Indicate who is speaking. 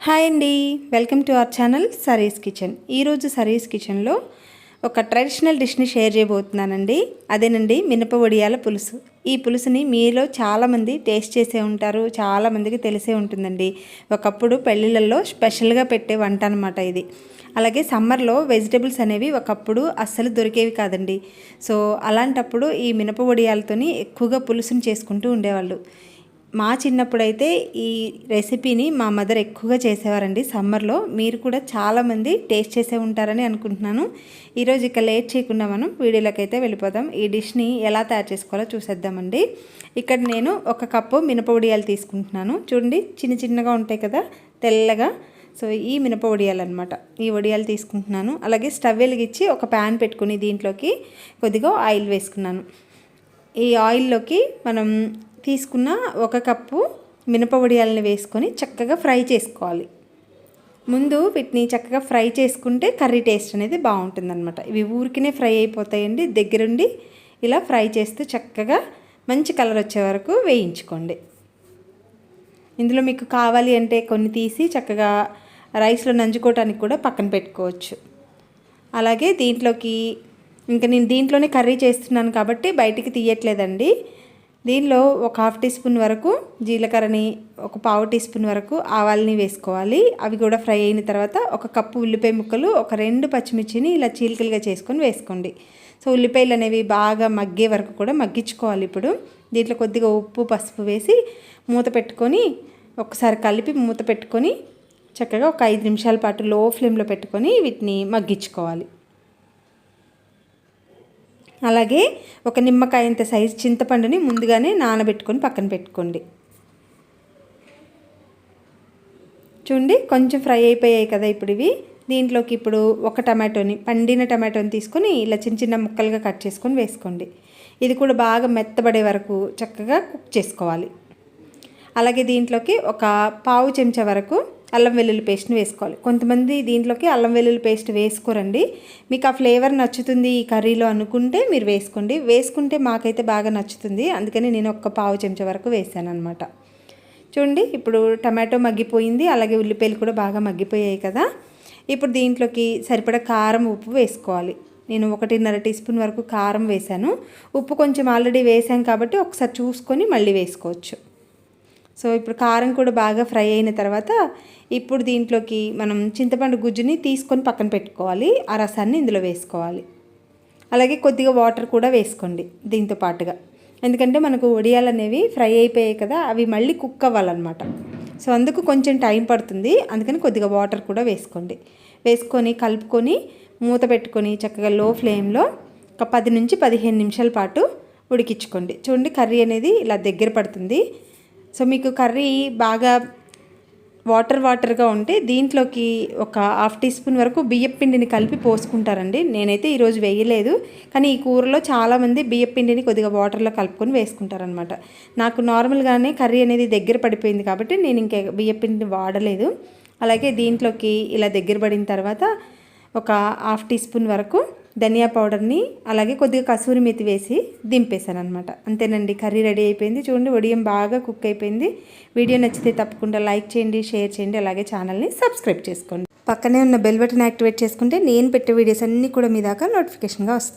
Speaker 1: Hi అండి, welcome to our channel Sarees kitchen. ఈరోజు సరీస్ కిచెన్లో ఒక ట్రెడిషనల్ డిష్ని షేర్ చేయబోతున్నానండి. అదేనండి మినప వడియాల పులుసు. ఈ పులుసుని మీలో చాలామంది టేస్ట్ చేసే ఉంటారు, చాలామందికి తెలిసే ఉంటుందండి. ఒకప్పుడు పెళ్ళిళ్ళల్లో స్పెషల్గా పెట్టే వంట అనమాట ఇది. అలాగే సమ్మర్లో వెజిటబుల్స్ అనేవి ఒకప్పుడు అస్సలు దొరికేవి కాదండి. సో అలాంటప్పుడు ఈ మినప వడియాలతోని ఎక్కువగా పులుసుని చేసుకుంటూ ఉండేవాళ్ళు. మా చిన్నప్పుడైతే ఈ రెసిపీని మా మదర్ ఎక్కువగా చేసేవారండి సమ్మర్లో. మీరు కూడా చాలామంది టేస్ట్ చేసే ఉంటారని అనుకుంటున్నాను. ఈరోజు ఇక లేట్ చేయకుండా మనం వీడియోలోకి అయితే వెళ్ళిపోదాం. ఈ డిష్ని ఎలా తయారు చేసుకోవాలో చూసేద్దామండి. ఇక్కడ నేను 1 కప్పు మినప వడియాలు తీసుకుంటున్నాను. చూడండి, చిన్న చిన్నగా ఉంటాయి కదా, తెల్లగా. సో ఈ మినప వడియాలు అనమాట, ఈ వడియాలు తీసుకుంటున్నాను. అలాగే స్టవ్ వెలిగించి ఒక ప్యాన్ పెట్టుకుని దీంట్లోకి కొద్దిగా ఆయిల్ వేసుకున్నాను. ఈ ఆయిల్లోకి మనం తీసుకున్న 1 కప్పు మినప వడియాలని వేసుకొని చక్కగా ఫ్రై చేసుకోవాలి. ముందు వీటిని చక్కగా ఫ్రై చేసుకుంటే కర్రీ టేస్ట్ అనేది బాగుంటుందన్నమాట. ఇవి ఊరికినే ఫ్రై అయిపోతాయండి. దగ్గరుండి ఇలా ఫ్రై చేస్తూ చక్కగా మంచి కలర్ వచ్చే వరకు వేయించుకోండి. ఇందులో మీకు కావాలి అంటే కొన్ని తీసి చక్కగా రైస్లో నంచుకోవటానికి కూడా పక్కన పెట్టుకోవచ్చు. అలాగే దీంట్లోకి ఇంకా నేను దీంట్లోనే కర్రీ చేస్తున్నాను కాబట్టి బయటికి తీయట్లేదండి. దీనిలో ఒక 1/2 టీ స్పూన్ వరకు జీలకర్రని, ఒక 1/4 టీ స్పూన్ వరకు ఆవాలని వేసుకోవాలి. అవి కూడా ఫ్రై అయిన తర్వాత 1 కప్పు ఉల్లిపాయ ముక్కలు, ఒక 2 పచ్చిమిర్చిని ఇలా చీలికలుగా చేసుకొని వేసుకోండి. సో ఉల్లిపాయలు అనేవి బాగా మగ్గే వరకు కూడా మగ్గించుకోవాలి. ఇప్పుడు దీంట్లో కొద్దిగా ఉప్పు, పసుపు వేసి మూత పెట్టుకొని ఒకసారి కలిపి మూత పెట్టుకొని చక్కగా ఒక 5 నిమిషాల పాటు లో ఫ్లేమ్లో పెట్టుకొని వీటిని మగ్గించుకోవాలి. అలాగే ఒక నిమ్మకాయంత సైజు చింతపండుని ముందుగానే నానబెట్టుకొని పక్కన పెట్టుకోండి. చూడండి, కొంచెం ఫ్రై అయిపోయాయి కదా ఇప్పుడు ఇవి. దీంట్లోకి ఇప్పుడు ఒక టమాటోని, పండిన టమాటోని తీసుకొని ఇలా చిన్న చిన్న ముక్కలుగా కట్ చేసుకొని వేసుకోండి. ఇది కూడా బాగా మెత్తబడే వరకు చక్కగా కుక్ చేసుకోవాలి. అలాగే దీంట్లోకి ఒక 1/2 చెంచా వరకు అల్లం వెల్లుల్లి పేస్ట్ని వేసుకోవాలి. కొంతమంది దీంట్లోకి అల్లం వెల్లుల్లి పేస్ట్ వేసుకోరండి. మీకు ఆ ఫ్లేవర్ నచ్చుతుంది ఈ కర్రీలో అనుకుంటే మీరు వేసుకోండి. వేసుకుంటే మాకైతే బాగా నచ్చుతుంది, అందుకని నేను ఒక 1/2 చెంచా వరకు వేసాను అనమాట. చూడండి, ఇప్పుడు టమాటో మగ్గిపోయింది, అలాగే ఉల్లిపాయలు కూడా బాగా మగ్గిపోయాయి కదా. ఇప్పుడు దీంట్లోకి సరిపడా కారం, ఉప్పు వేసుకోవాలి. నేను 1.5 టీ స్పూన్ వరకు కారం వేసాను. ఉప్పు కొంచెం ఆల్రెడీ వేసాం కాబట్టి ఒకసారి చూసుకొని మళ్ళీ వేసుకోవచ్చు. సో ఇప్పుడు కారం కూడా బాగా ఫ్రై అయిన తర్వాత ఇప్పుడు దీంట్లోకి మనం చింతపండు గుజ్జుని తీసుకొని పక్కన పెట్టుకోవాలి. ఆ రసాన్ని ఇందులో వేసుకోవాలి. అలాగే కొద్దిగా వాటర్ కూడా వేసుకోండి దీంతో పాటుగా, ఎందుకంటే మనకు వడియాలు అనేవి ఫ్రై అయిపోయాయి కదా, అవి మళ్ళీ కుక్ అవ్వాలన్నమాట. సో అందుకు కొంచెం టైం పడుతుంది, అందుకని కొద్దిగా వాటర్ కూడా వేసుకోండి. వేసుకొని కలుపుకొని మూత పెట్టుకొని చక్కగా లో ఫ్లేమ్లో ఒక 10 నుంచి 15 నిమిషాల పాటు ఉడికించుకోండి. చూడండి, కర్రీ అనేది ఇలా దగ్గర పడుతుంది. సో మీకు కర్రీ బాగా వాటర్గా ఉంటే దీంట్లోకి ఒక 1/2 టీ స్పూన్ వరకు బియ్యపు పిండిని కలిపి పోసుకుంటారండి. నేనైతే ఈరోజు వేయలేదు, కానీ ఈ కూరలో చాలామంది బియ్యపు పిండిని కొద్దిగా వాటర్లో కలుపుకొని వేసుకుంటారనమాట. నాకు నార్మల్గానే కర్రీ అనేది దగ్గర పడిపోయింది కాబట్టి నేను ఇంకా బియ్యపు పిండిని వాడలేదు. అలాగే దీంట్లోకి ఇలా దగ్గర పడిన తర్వాత ఒక 1/2 టీ స్పూన్ వరకు ధనియా పౌడర్ని, అలాగే కొద్దిగా కసూరి మెతి వేసి దింపేశాను అనమాట. అంతేనండి, కర్రీ రెడీ అయిపోయింది. చూడండి, వడియం బాగా కుక్ అయిపోయింది. వీడియో నచ్చితే తప్పకుండా లైక్ చేయండి, షేర్ చేయండి, అలాగే ఛానల్ని సబ్స్క్రైబ్ చేసుకోండి. పక్కనే ఉన్న బెల్ బటన్ యాక్టివేట్ చేసుకుంటే నేను పెట్టే వీడియోస్ అన్నీ కూడా మీ దాకా నోటిఫికేషన్గా వస్తాయి.